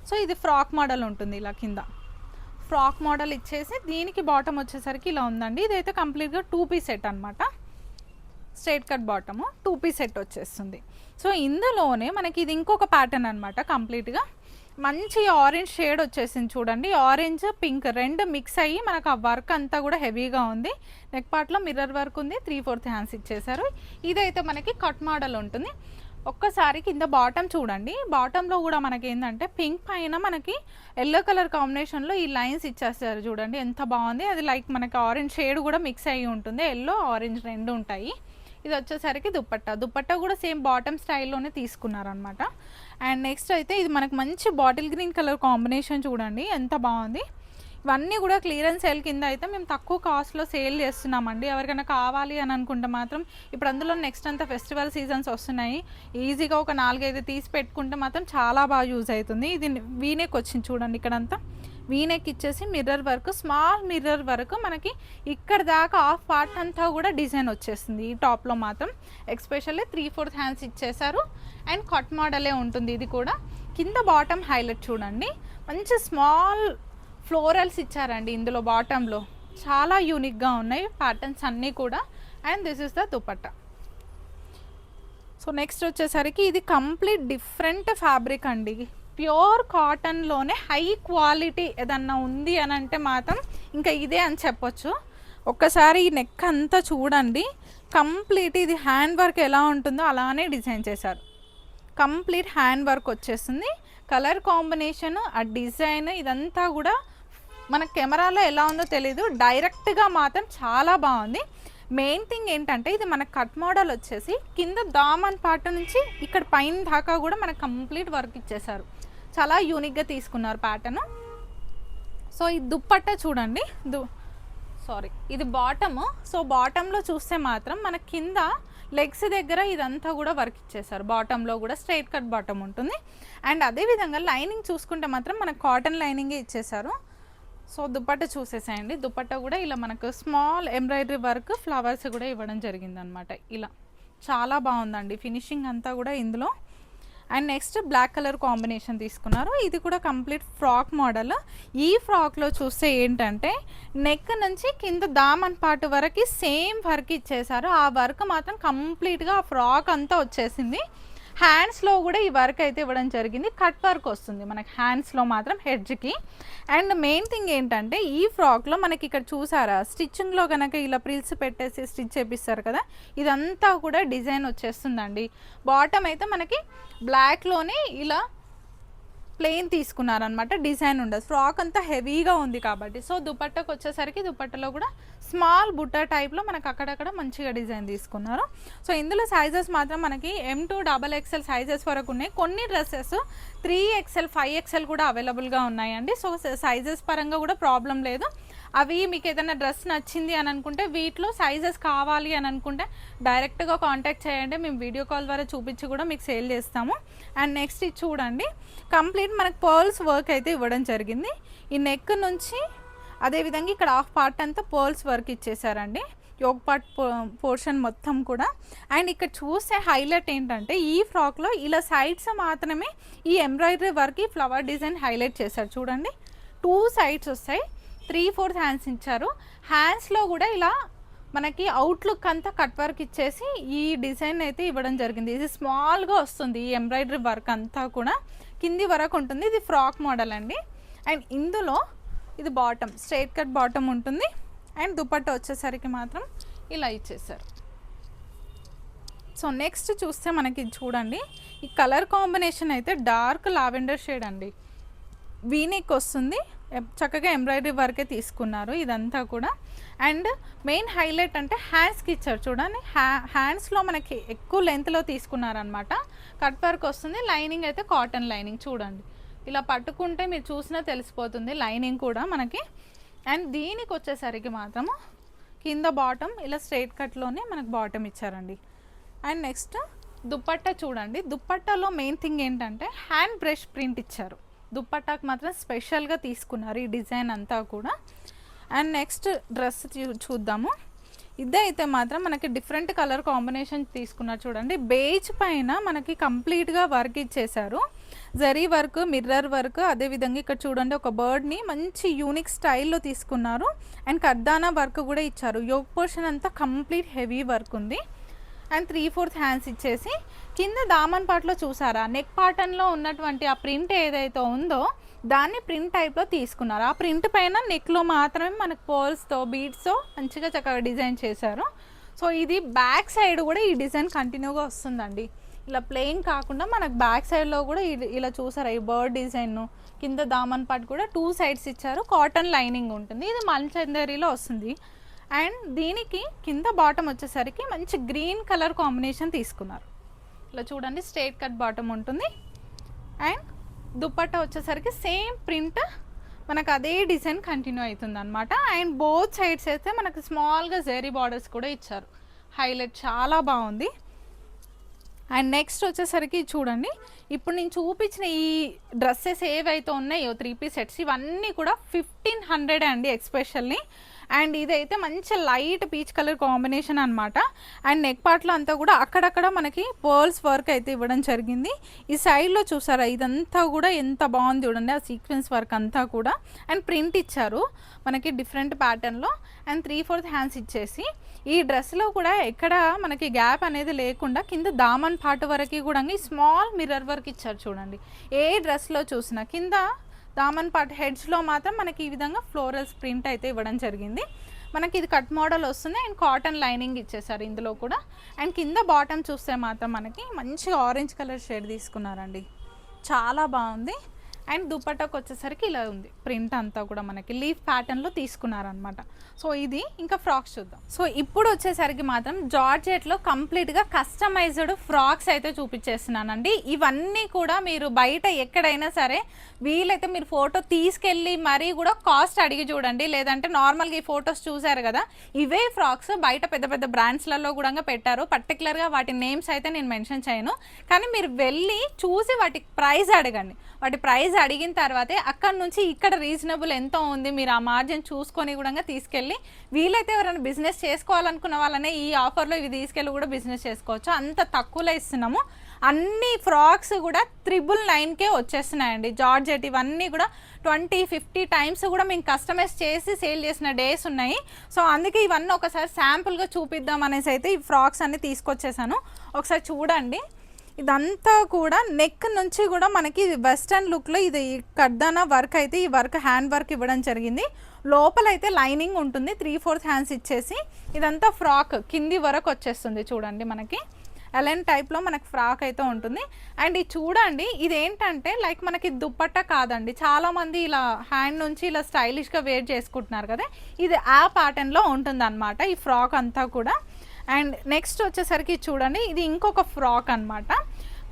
సో ఇది ఫ్రాక్ మోడల్ ఉంటుంది, ఇలా కింద ఫ్రాక్ మోడల్ ఇచ్చేసి దీనికి బాటమ్ వచ్చేసరికి ఇలా ఉందండి. ఇదైతే కంప్లీట్గా 2 పీస్ సెట్ అనమాట. Straight cut bottom 2 piece set వచ్చేస్తుంది. సో ఇందులోనే మనకి ఇది ఇంకొక ప్యాటర్న్ అనమాట. కంప్లీట్గా మంచి ఆరెంజ్ షేడ్ వచ్చేసింది చూడండి, ఆరెంజ్ పింక్ రెండు మిక్స్ అయ్యి మనకు ఆ వర్క్ అంతా కూడా హెవీగా ఉంది. నెక్ పార్ట్లో మిర్రర్ వర్క్ ఉంది, 3/4 హ్యాండ్స్ ఇచ్చేసారు. ఇదైతే మనకి కట్ మోడల్ ఉంటుంది. ఒక్కసారి కింద బాటమ్ చూడండి, బాటంలో కూడా మనకి ఏంటంటే పింక్ పైన మనకి ఎల్లో కలర్ కాంబినేషన్లో ఈ లైన్స్ ఇచ్చేస్తారు చూడండి, ఎంత బాగుంది. అది లైక్ మనకి ఆరెంజ్ షేడ్ కూడా మిక్స్ అయ్యి ఉంటుంది, ఎల్లో ఆరెంజ్ రెండు ఉంటాయి. ఇది వచ్చేసరికి దుపట్టా కూడా సేమ్ బాటమ్ స్టైల్లోనే తీసుకున్నారనమాట. అండ్ నెక్స్ట్ అయితే ఇది మనకు మంచి బాటిల్ గ్రీన్ కలర్ కాంబినేషన్ చూడండి ఎంత బాగుంది. ఇవన్నీ కూడా క్లియరెన్స్ సేల్ కింద అయితే మేము తక్కువ కాస్ట్లో సేల్ చేస్తున్నామండి. ఎవరికైనా కావాలి అని అనుకుంటే మాత్రం ఇప్పుడు అందులో నెక్స్ట్ అంతా ఫెస్టివల్ సీజన్స్ వస్తున్నాయి, ఈజీగా ఒక 4-5 తీసి పెట్టుకుంటే మాత్రం చాలా బాగా యూజ్ అవుతుంది. ఇది వీనెక్ వచ్చింది చూడండి, ఇక్కడంతా వీనెక్ ఇచ్చేసి mirror work, small mirror work మనకి ఇక్కడ దాకా హాఫ్ పార్ట్ అంతా కూడా డిజైన్ వచ్చేస్తుంది. ఈ టాప్లో మాత్రం ఎక్స్పెషల్లీ 3/4 హ్యాండ్స్ ఇచ్చేసారు. అండ్ కట్ మోడలే ఉంటుంది ఇది కూడా. కింద బాటమ్ హైలైట్ చూడండి, మంచి స్మాల్ ఫ్లోరల్స్ ఇచ్చారండి ఇందులో బాటంలో, చాలా యూనిక్గా ఉన్నాయి ప్యాటర్న్స్ అన్నీ కూడా. And this is the dupatta. So next వచ్చేసరికి ఇది కంప్లీట్ డిఫరెంట్ ఫ్యాబ్రిక్ అండి, ప్యూర్ కాటన్లోనే హై క్వాలిటీ ఏదన్నా ఉంది అని అంటే మాత్రం ఇంకా ఇదే అని చెప్పొచ్చు. ఒక్కసారి ఈ నెక్ అంతా చూడండి, కంప్లీట్ ఇది హ్యాండ్ వర్క్ ఎలా ఉంటుందో అలానే డిజైన్ చేశారు. కంప్లీట్ హ్యాండ్ వర్క్ వచ్చేస్తుంది. కలర్ కాంబినేషన్, ఆ డిజైన్ ఇదంతా కూడా మన కెమెరాలో ఎలా ఉందో తెలీదు, డైరెక్ట్గా మాత్రం చాలా బాగుంది. మెయిన్ థింగ్ ఏంటంటే ఇది మన కట్ మోడల్ వచ్చేసి కింద దామన్ పార్ట్ నుంచి ఇక్కడ పైన దాకా కూడా మనకు కంప్లీట్ వర్క్ ఇచ్చేసారు. చాలా యూనిక్గా తీసుకున్నారు ప్యాటర్న్. సో ఈ దుప్పట్టా చూడండి, ఇది బాటము. సో బాటంలో చూస్తే మాత్రం మన కింద లెగ్స్ దగ్గర ఇదంతా కూడా వర్క్ ఇచ్చేసారు. బాటంలో కూడా స్ట్రైట్ కట్ బాటమ్ ఉంటుంది. అండ్ అదేవిధంగా లైనింగ్ చూసుకుంటే మాత్రం మనకు కాటన్ లైనింగే ఇచ్చేసారు. సో దుపట్టా చూసేసాయండి, దుపట్టా కూడా ఇలా మనకు స్మాల్ ఎంబ్రాయిడరీ వర్క్, ఫ్లవర్స్ కూడా ఇవ్వడం జరిగిందనమాట. ఇలా చాలా బాగుందండి ఫినిషింగ్ అంతా కూడా ఇందులో. And next black colour combination తీసుకున్నారు. ఇది కూడా కంప్లీట్ ఫ్రాక్ మోడల్. ఈ ఫ్రాక్లో చూస్తే ఏంటంటే నెక్ నుంచి కింద దామన్ పార్ట్ వరకు సేమ్ వర్క్ ఇచ్చేసారు. ఆ వర్క్ మాత్రం కంప్లీట్గా ఆ ఫ్రాక్ అంతా వచ్చేసింది. హ్యాండ్స్లో కూడా ఈ వర్క్ అయితే ఇవ్వడం జరిగింది, కట్ వర్క్ వస్తుంది మనకి హ్యాండ్స్లో మాత్రం హెడ్జ్కి. అండ్ మెయిన్ థింగ్ ఏంటంటే ఈ ఫ్రాక్లో మనకి ఇక్కడ చూసారా స్టిచ్చింగ్లో కనుక ఇలా ప్రిల్స్ పెట్టేసి స్టిచ్ చేపిస్తారు కదా, ఇదంతా కూడా డిజైన్ వచ్చేస్తుందండి. బాటమ్ అయితే మనకి బ్లాక్లోనే ఇలా ప్లెయిన్ తీసుకున్నారనమాట, డిజైన్ ఉండదు. ఫ్రాక్ అంతా హెవీగా ఉంది కాబట్టి. సో దుపట్టాకు వచ్చేసరికి దుపట్టాలో కూడా స్మాల్ బుట్ట టైప్లో మనకు అక్కడక్కడ మంచిగా డిజైన్ తీసుకున్నారు. సో ఇందులో సైజెస్ మాత్రం మనకి M2 XXL సైజెస్ వరకు ఉన్నాయి. కొన్ని డ్రెస్సెస్ 3XL 5XL కూడా అవైలబుల్గా ఉన్నాయండి. సో సైజెస్ పరంగా కూడా ప్రాబ్లం లేదు. అవి మీకు ఏదైనా డ్రెస్ నచ్చింది అని అనుకుంటే, వీటిలో సైజెస్ కావాలి అని అనుకుంటే డైరెక్ట్గా కాంటాక్ట్ చేయండి, మేము వీడియో కాల్ ద్వారా చూపించి కూడా మీకు సేల్ చేస్తాము. అండ్ నెక్స్ట్ ఇది చూడండి, కంప్లీట్ మనకు పర్ల్స్ వర్క్ అయితే ఇవ్వడం జరిగింది. ఈ నెక్ నుంచి అదేవిధంగా ఇక్కడ హాఫ్ పార్ట్ అంతా పర్ల్స్ వర్క్ ఇచ్చేసారండి, యోగ్ పార్ట్ పోర్షన్ మొత్తం కూడా. అండ్ ఇక్కడ చూస్తే హైలైట్ ఏంటంటే ఈ ఫ్రాక్లో ఇలా సైడ్స్ మాత్రమే ఈ ఎంబ్రాయిడరీ వర్క్, ఈ ఫ్లవర్ డిజైన్ హైలైట్ చేశారు చూడండి. 2 సైడ్స్ వస్తాయి, 3/4 హ్యాండ్స్ ఇచ్చారు. హ్యాండ్స్లో కూడా ఇలా మనకి అవుట్లుక్ అంతా కట్ వర్క్ ఇచ్చేసి ఈ డిజైన్ అయితే ఇవ్వడం జరిగింది. ఇది స్మాల్గా వస్తుంది, ఈ ఎంబ్రాయిడరీ వర్క్ అంతా కూడా కింది వరకు ఉంటుంది. ఇది ఫ్రాక్ మోడల్ అండి. అండ్ ఇందులో ఇది బాటమ్, స్ట్రైట్ కట్ బాటమ్ ఉంటుంది. అండ్ దుపట్టా వచ్చేసరికి మాత్రం ఇలా ఇచ్చేసారు. సో నెక్స్ట్ చూస్తే మనకి చూడండి, ఈ కలర్ కాంబినేషన్ అయితే డార్క్ లావెండర్ షేడ్ అండి, వీనెక్ వస్తుంది, చక్కగా ఎంబ్రాయిడరీ వర్కే తీసుకున్నారు ఇదంతా కూడా. అండ్ మెయిన్ హైలైట్ అంటే హ్యాండ్స్కి ఇచ్చారు చూడండి, హ్యాండ్స్లో మనకి ఎక్కువ లెంత్లో తీసుకున్నారనమాట. కట్ వర్క్ వస్తుంది, లైనింగ్ అయితే కాటన్ లైనింగ్ చూడండి, ఇలా పట్టుకుంటే మీరు చూసినా తెలిసిపోతుంది లైనింగ్ కూడా మనకి. అండ్ దీనికి వచ్చేసరికి మాత్రము కింద బాటమ్ ఇలా స్ట్రైట్ కట్లోనే మనకు బాటమ్ ఇచ్చారండి. అండ్ నెక్స్ట్ దుపట్టా చూడండి, దుపట్టాలో మెయిన్ థింగ్ ఏంటంటే హ్యాండ్ బ్రష్ ప్రింట్ ఇచ్చారు. దుపట్టాకు మాత్రం స్పెషల్గా తీసుకున్నారు ఈ డిజైన్ అంతా కూడా. అండ్ నెక్స్ట్ డ్రెస్ చూద్దాము. ఇదైతే మాత్రం మనకి డిఫరెంట్ కలర్ కాంబినేషన్ తీసుకున్నారు చూడండి. బేజ్ పైన మనకి కంప్లీట్గా వర్క్ ఇచ్చేసారు, జరీ వర్క్, మిర్రర్ వర్క్. అదేవిధంగా ఇక్కడ చూడండి ఒక బర్డ్ని మంచి యూనిక్ స్టైల్లో తీసుకున్నారు. అండ్ కర్దానా వర్క్ కూడా ఇచ్చారు. యోగ్ పోర్షన్ అంతా కంప్లీట్ హెవీ వర్క్ ఉంది. అండ్ 3/4 హ్యాండ్స్ ఇచ్చేసి కింద దామన్ పార్ట్లో చూసారా నెక్ పార్టన్లో ఉన్నటువంటి ఆ ప్రింట్ ఏదైతే ఉందో దాన్ని ప్రింట్ టైప్లో తీసుకున్నారు. ఆ ప్రింట్ పైన నెక్లో మాత్రమే మనకు పోల్స్తో బీడ్స్తో మంచిగా చక్కగా డిజైన్ చేశారు. సో ఇది బ్యాక్ సైడ్ కూడా ఈ డిజైన్ కంటిన్యూగా వస్తుందండి, ఇలా ప్లెయిన్ కాకుండా మనకు బ్యాక్ సైడ్లో కూడా ఇలా చూసారా ఈ బర్డ్ డిజైన్, కింద దామన్ పార్ట్ కూడా 2 సైడ్స్ ఇచ్చారు. కాటన్ లైనింగ్ ఉంటుంది, ఇది మల్చందరిలో వస్తుంది. అండ్ దీనికి కింద బాటమ్ వచ్చేసరికి మంచి గ్రీన్ కలర్ కాంబినేషన్ తీసుకున్నారు. ఇలా చూడండి స్ట్రైట్ కట్ బాటమ్ ఉంటుంది. అండ్ దుపట్టా వచ్చేసరికి సేమ్ ప్రింట్ మనకు అదే డిజైన్ కంటిన్యూ అవుతుంది అనమాట. అండ్ బోత్ సైడ్స్ అయితే మనకు స్మాల్గా జెరీ బార్డర్స్ కూడా ఇచ్చారు. హైలైట్ చాలా బాగుంది. అండ్ నెక్స్ట్ వచ్చేసరికి చూడండి, ఇప్పుడు నేను చూపించిన ఈ డ్రెస్సెస్ ఏవైతే ఉన్నాయో 3 పీస్ సెట్స్ ఇవన్నీ కూడా 1500 అండి ఎక్స్పెషల్లీ. అండ్ ఇదైతే మంచి లైట్ పీచ్ కలర్ కాంబినేషన్ అనమాట. అండ్ నెక్ పార్ట్లో అంతా కూడా అక్కడక్కడ మనకి పర్ల్స్ వర్క్ అయితే ఇవ్వడం జరిగింది. ఈ సైడ్లో చూసారా ఇదంతా కూడా ఎంత బాగుంది చూడండి, ఆ సీక్వెన్స్ వర్క్ అంతా కూడా. అండ్ ప్రింట్ ఇచ్చారు మనకి డిఫరెంట్ ప్యాటర్న్లో. అండ్ 3/4 హ్యాండ్స్ ఇచ్చేసి ఈ డ్రెస్లో కూడా ఎక్కడ మనకి గ్యాప్ అనేది లేకుండా కింద దామన్ పార్ట్ వరకు కూడా స్మాల్ మిర్రర్ వర్క్ ఇచ్చారు చూడండి. ఏ డ్రెస్లో చూసినా కింద దామన్ పార్ట్ హెడ్స్లో మాత్రం మనకి ఈ విధంగా ఫ్లోరల్స్ ప్రింట్ అయితే ఇవ్వడం జరిగింది. మనకి ఇది కట్ మోడల్ వస్తుంది. అండ్ కాటన్ లైనింగ్ ఇచ్చేసారు ఇందులో కూడా. అండ్ కింద బాటమ్ చూస్తే మాత్రం మనకి మంచి ఆరెంజ్ కలర్ షేడ్ తీసుకున్నారండి, చాలా బాగుంది. అండ్ దుపట్టాకు వచ్చేసరికి ఇలా ఉంది ప్రింట్ అంతా కూడా మనకి లీఫ్ ప్యాటర్న్లో తీసుకున్నారనమాట. సో ఇది ఇంకా ఫ్రాక్స్ చూద్దాం. సో ఇప్పుడు వచ్చేసరికి మాత్రం జార్జెట్లో కంప్లీట్గా కస్టమైజ్డ్ ఫ్రాక్స్ అయితే చూపించేస్తున్నానండి. ఇవన్నీ కూడా మీరు బయట ఎక్కడైనా సరే వీలైతే మీరు ఫోటో తీసుకెళ్ళి మరీ కూడా కాస్ట్ అడిగి చూడండి. లేదంటే నార్మల్గా ఈ ఫొటోస్ చూసారు కదా, ఇవే ఫ్రాక్స్ బయట పెద్ద పెద్ద బ్రాండ్స్లలో కూడా పెట్టారు. పర్టికులర్గా వాటి నేమ్స్ అయితే నేను మెన్షన్ చేయను, కానీ మీరు వెళ్ళి చూసి వాటి ప్రైస్ అడగండి. వాటి ప్రైస్ అడిగిన తర్వాతే అక్కడ నుంచి ఇక్కడ రీజనబుల్ ఎంత ఉంది మీరు ఆ మార్జిన్ చూసుకొని కూడా తీసుకెళ్ళి వీలైతే ఎవరైనా బిజినెస్ చేసుకోవాలనుకున్న వాళ్ళనే ఈ ఆఫర్లో ఇవి తీసుకెళ్ళి కూడా బిజినెస్ చేసుకోవచ్చు. అంత తక్కువలో ఇస్తున్నాము. అన్ని ఫ్రాక్స్ కూడా 999కే వచ్చేస్తున్నాయండి. జార్జెట్ ఇవన్నీ కూడా 20-50 టైమ్స్ కూడా మేము కస్టమైజ్ చేసి సేల్ చేసిన డేస్ ఉన్నాయి. సో అందుకే ఇవన్నీ ఒకసారి శాంపుల్గా చూపిద్దాం అనేసి అయితే ఈ ఫ్రాక్స్ అన్ని తీసుకొచ్చేసాను. ఒకసారి చూడండి. ఇదంతా కూడా నెక్ నుంచి కూడా మనకి వెస్టర్న్ లుక్లో ఇది కడ్దానా వర్క్ అయితే ఈ వర్క్ హ్యాండ్ వర్క్ ఇవ్వడం జరిగింది. లోపలైతే లైనింగ్ ఉంటుంది. 3/4 హ్యాండ్స్ ఇచ్చేసి ఇదంతా ఫ్రాక్ కింది వరకు వచ్చేస్తుంది చూడండి. మనకి ఎలెన్ టైప్లో మనకి ఫ్రాక్ అయితే ఉంటుంది. అండ్ ఇది చూడండి, ఇదేంటంటే లైక్ మనకి దుప్పట్టా కాదండి. చాలామంది ఇలా హ్యాండ్ నుంచి ఇలా స్టైలిష్గా వేర్ చేసుకుంటున్నారు కదా, ఇది ఆ ప్యాటర్న్లో ఉంటుంది అనమాట ఈ ఫ్రాక్ అంతా కూడా. అండ్ నెక్స్ట్ వచ్చేసరికి చూడండి, ఇది ఇంకొక ఫ్రాక్ అనమాట.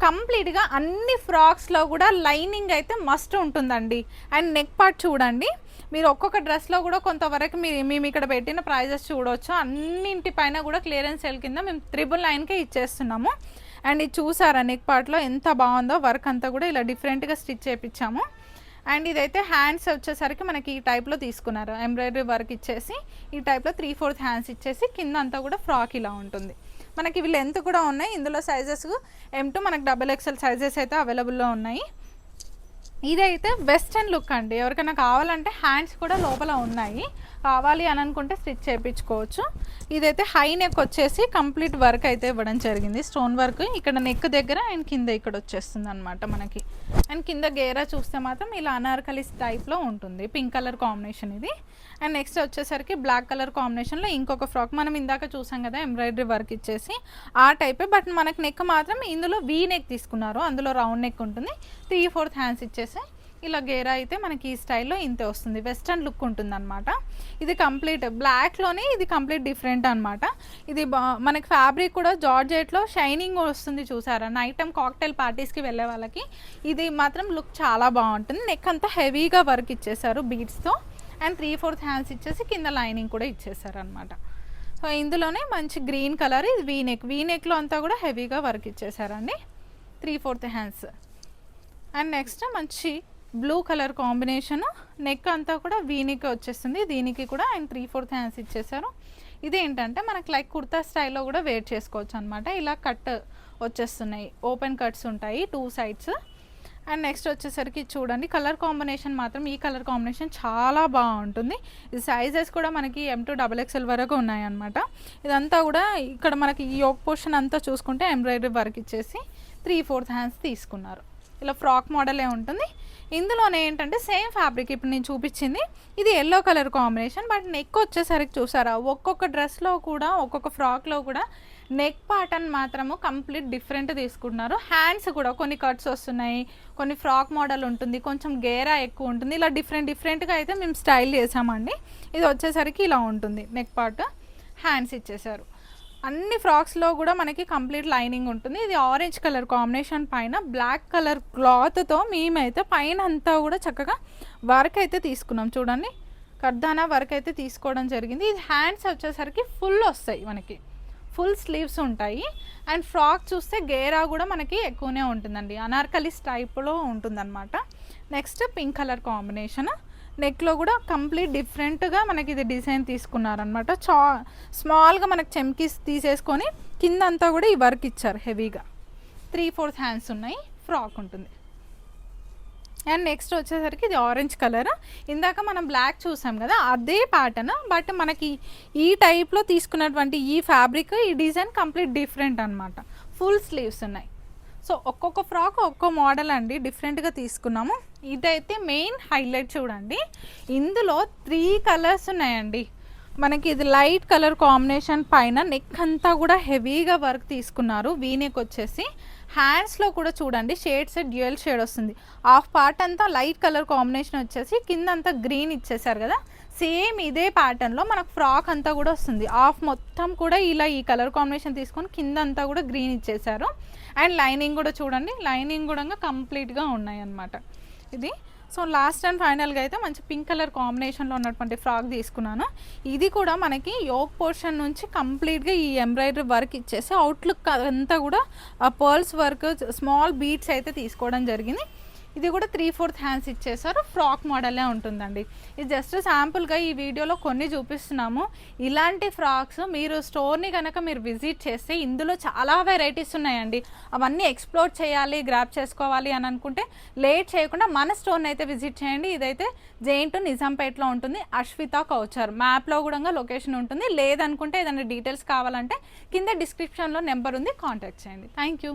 కంప్లీట్గా అన్ని ఫ్రాక్స్లో కూడా లైనింగ్ అయితే మస్ట్ ఉంటుందండి. అండ్ నెక్ పార్ట్ చూడండి, మీరు ఒక్కొక్క డ్రెస్లో కూడా కొంతవరకు మేము ఇక్కడ పెట్టిన ప్రైజెస్ చూడవచ్చు. అన్నింటిపైన కూడా క్లియరెన్స్ సేల్ కింద మేము 999కే ఇచ్చేస్తున్నాము. అండ్ ఇది చూసారా నెక్ పార్ట్లో ఎంత బాగుందో, వర్క్ అంతా కూడా ఇలా డిఫరెంట్గా స్టిచ్ చేయించాము. అండ్ ఇదైతే హ్యాండ్స్ వచ్చేసరికి మనకి ఈ టైప్లో తీసుకున్నారు. ఎంబ్రాయిడరీ వర్క్ ఇచ్చేసి ఈ టైప్లో 3/4 హ్యాండ్స్ ఇచ్చేసి కింద అంతా కూడా ఫ్రాక్ ఇలా ఉంటుంది. మనకి ఇవి లెంత్ కూడా ఉన్నాయి. ఇందులో సైజెస్ M2 మనకి XXL సైజెస్ అయితే అవైలబుల్లో ఉన్నాయి. ఇదైతే వెస్టర్న్ లుక్ అండి. ఎవరికైనా కావాలంటే హ్యాండ్స్ కూడా లోపల ఉన్నాయి, కావాలి అని అనుకుంటే స్టిచ్ చేయించుకోవచ్చు. ఇదైతే హై నెక్ వచ్చేసి కంప్లీట్ వర్క్ అయితే ఇవ్వడం జరిగింది. స్టోన్ వర్క్ ఇక్కడ నెక్ దగ్గర అండ్ కింద ఇక్కడ వచ్చేస్తుంది అనమాట మనకి. అండ్ కింద గేరా చూస్తే మాత్రం ఇలా అనార్కలి టైప్లో ఉంటుంది. పింక్ కలర్ కాంబినేషన్ ఇది. అండ్ నెక్స్ట్ వచ్చేసరికి బ్లాక్ కలర్ కాంబినేషన్లో ఇంకొక ఫ్రాక్ మనం ఇందాక చూసాం కదా ఎంబ్రాయిడరీ వర్క్ ఇచ్చేసి ఆ టైపే. బట్ మనకి నెక్ మాత్రం ఇందులో వీ నెక్ తీసుకున్నారు, అందులో రౌండ్ నెక్ ఉంటుంది. 3/4 హ్యాండ్స్ ఇచ్చేసి ఇలా గేరా అయితే మనకి ఈ స్టైల్లో ఇంతే వస్తుంది. వెస్టర్న్ లుక్ ఉంటుంది అనమాట. ఇది కంప్లీట్ బ్లాక్లోనే ఇది కంప్లీట్ డిఫరెంట్ అనమాట. ఇది మనకి ఫ్యాబ్రిక్ కూడా జార్జెట్లో షైనింగ్ వస్తుంది చూసారా. నైట్ టైం కాక్టైల్ పార్టీస్కి వెళ్ళే వాళ్ళకి ఇది మాత్రం లుక్ చాలా బాగుంటుంది. నెక్ అంతా హెవీగా వర్క్ ఇచ్చేసారు బీడ్స్తో. అండ్ 3/4 హ్యాండ్స్ ఇచ్చేసి కింద లైనింగ్ కూడా ఇచ్చేసారు అనమాట. సో ఇందులోనే మంచి గ్రీన్ కలర్, ఇది వీనెక్లో అంతా కూడా హెవీగా వర్క్ ఇచ్చేసారండి. 3/4 హ్యాండ్స్. అండ్ నెక్స్ట్ మంచి బ్లూ కలర్ కాంబినేషన్, నెక్ అంతా కూడా వీనికి వచ్చేస్తుంది దీనికి కూడా. అండ్ 3/4 హ్యాండ్స్ ఇచ్చేసారు. ఇదేంటంటే మనకి లైక్ కుర్తా స్టైల్లో కూడా వేర్ చేసుకోవచ్చు అనమాట. ఇలా కట్ వచ్చేస్తున్నాయి, ఓపెన్ కట్స్ ఉంటాయి 2 సైడ్స్. అండ్ నెక్స్ట్ వచ్చేసరికి చూడండి కలర్ కాంబినేషన్ మాత్రం ఈ కలర్ కాంబినేషన్ చాలా బాగుంటుంది. ఇది సైజెస్ కూడా మనకి M2 XXL వరకు ఉన్నాయన్నమాట. ఇదంతా కూడా ఇక్కడ మనకి ఈ యోక్ పోర్షన్ అంతా చూసుకుంటే ఎంబ్రాయిడరీ వర్క్ ఇచ్చేసి 3/4 హ్యాండ్స్ తీసుకున్నారు. ఇలా ఫ్రాక్ మోడలే ఉంటుంది. ఇందులోనే ఏంటంటే సేమ్ ఫ్యాబ్రిక్ ఇప్పుడు నేను చూపించింది ఇది yellow colour combination. But neck వచ్చేసరికి చూసారా ఒక్కొక్క డ్రెస్లో కూడా ఒక్కొక్క ఫ్రాక్లో కూడా నెక్ ప్యాటర్న్ మాత్రము కంప్లీట్ డిఫరెంట్ తీసుకుంటున్నారు. హ్యాండ్స్ కూడా కొన్ని కట్స్ వస్తున్నాయి, కొన్ని ఫ్రాక్ మోడల్ ఉంటుంది, కొంచెం గేరా ఎక్కువ ఉంటుంది. ఇలా డిఫరెంట్గా అయితే మేము స్టైల్ చేసామండి. ఇది వచ్చేసరికి ఇలా ఉంటుంది నెక్ పార్ట్, హ్యాండ్స్ ఇచ్చేసారు. అన్ని ఫ్రాక్స్లో కూడా మనకి కంప్లీట్ లైనింగ్ ఉంటుంది. ఇది ఆరెంజ్ కలర్ కాంబినేషన్ పైన బ్లాక్ కలర్ క్లాత్తో మేమైతే పైన అంతా కూడా చక్కగా వర్క్ అయితే తీసుకున్నాం. చూడండి కర్దానా వర్క్ అయితే తీసుకోవడం జరిగింది. ఇది హ్యాండ్స్ వచ్చేసరికి ఫుల్ వస్తాయి, మనకి ఫుల్ స్లీవ్స్ ఉంటాయి. అండ్ ఫ్రాక్ చూస్తే గేరా కూడా మనకి ఎక్కువనే ఉంటుందండి, అనార్కలి టైప్లో ఉంటుందన్నమాట. నెక్స్ట్ పింక్ కలర్ కాంబినేషన్, నెక్లో కూడా కంప్లీట్ డిఫరెంట్గా మనకి ఇది డిజైన్ తీసుకున్నారనమాట. స్మాల్గా మనకి చెమ్కీస్ తీసేసుకొని కింద అంతా కూడా ఈ వర్క్ ఇచ్చారు హెవీగా. 3/4 హ్యాండ్స్ ఉన్నాయి, ఫ్రాక్ ఉంటుంది. అండ్ నెక్స్ట్ వచ్చేసరికి ఇది ఆరెంజ్ కలర్, ఇందాక మనం బ్లాక్ చూసాం కదా అదే ప్యాటర్న్, బట్ మనకి ఈ టైప్లో తీసుకున్నటువంటి ఈ ఫ్యాబ్రిక్ ఈ డిజైన్ కంప్లీట్ డిఫరెంట్ అనమాట. ఫుల్ స్లీవ్స్ ఉన్నాయి. సో ఒక్కొక్క ఫ్రాక్ ఒక్కో మోడల్ అండి, డిఫరెంట్గా తీసుకున్నాము. ఇదైతే మెయిన్ హైలైట్ చూడండి, ఇందులో 3 కలర్స్ ఉన్నాయండి. మనకి ఇది లైట్ కలర్ కాంబినేషన్ పైన నెక్ అంతా కూడా హెవీగా వర్క్ తీసుకున్నారు. వీనెక్ వచ్చేసి హ్యాండ్స్లో కూడా చూడండి షేడ్స్ డ్యూయల్ షేడ్ వస్తుంది. హాఫ్ పార్ట్ అంతా లైట్ కలర్ కాంబినేషన్ వచ్చేసి కింద అంతా గ్రీన్ ఇచ్చేసారు కదా, సేమ్ ఇదే ప్యాటర్న్లో మనకు ఫ్రాక్ అంతా కూడా వస్తుంది. హాఫ్ మొత్తం కూడా ఇలా ఈ కలర్ కాంబినేషన్ తీసుకొని కింద అంతా కూడా గ్రీన్ ఇచ్చేసారు. అండ్ లైనింగ్ కూడా చూడండి, లైనింగ్ కూడా కంప్లీట్గా ఉన్నాయి అన్నమాట ఇది. సో లాస్ట్ అండ్ ఫైనల్గా అయితే మంచి పింక్ కలర్ కాంబినేషన్లో ఉన్నటువంటి ఫ్రాక్ తీసుకున్నాను. ఇది కూడా మనకి యోక్ పోర్షన్ నుంచి కంప్లీట్గా ఈ ఎంబ్రాయిడరీ వర్క్ ఇచ్చేసి అవుట్లుక్ అంతా కూడా ఆ పర్ల్స్ వర్క్ స్మాల్ బీట్స్ అయితే తీసుకోవడం జరిగింది. ఇది కూడా 3/4 హ్యాండ్స్ ఇచ్చేసారు, ఫ్రాక్ మోడలే ఉంటుందండి. ఇది జస్ట్ శాంపుల్గా ఈ వీడియోలో కొన్ని చూపిస్తున్నాము. ఇలాంటి ఫ్రాక్స్ మీరు స్టోర్ని కనుక మీరు విజిట్ చేస్తే ఇందులో చాలా వెరైటీస్ ఉన్నాయండి. అవన్నీ ఎక్స్ప్లోర్ చేయాలి, గ్రాప్ చేసుకోవాలి అని అనుకుంటే లేట్ చేయకుండా మన స్టోర్ని అయితే విజిట్ చేయండి. ఇదైతే జైంట్ నిజాంపేట్లో ఉంటుంది, అశ్విత కౌచర్. మ్యాప్లో కూడా లొకేషన్ ఉంటుంది. లేదనుకుంటే ఏదైనా డీటెయిల్స్ కావాలంటే కింద డిస్క్రిప్షన్లో నెంబర్ ఉంది, కాంటాక్ట్ చేయండి. Thank you.